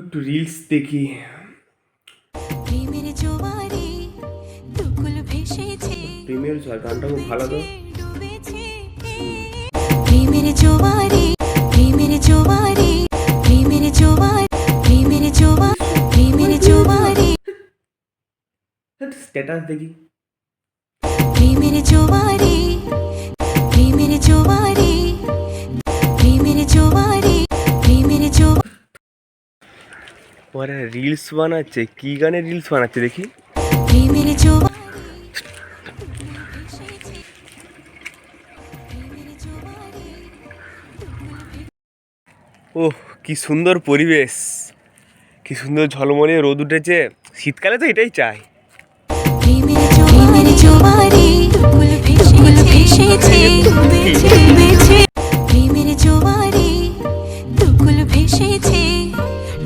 একটু রিলস দেখি। প্রেমের জোয়ারে দুকুল ভেসেছে, প্রেমের জোয়ার গানটা খুব ভালো তো। ডুবেছে প্রেমের জোয়ারে, প্রেমের জোয়ারে, প্রেমের জোয়ার, প্রেমের জোয়ার, প্রেমের জোয়ারে, স্ট্যাটাস দেখি। প্রেমের জোয়ারে, প্রেমের জোয়ারে, প্রেমের জোয়ারে, প্রেমের জোয়ারে, ওরা রিলস বানাচ্ছে, কি গানে রিলস বানাচ্ছে দেখি। প্রেমের জোয়ারে ওহ, কি সুন্দর পরিবেশ, কি সুন্দর ঝলমলে রোদ উঠেছে। শীতকালে তো এটাই চাই। প্রেমের জোয়ারে দুকুল ভেসেছে, ডুবেছে, প্রেমের জোয়ারে দুকুল ভেসেছে।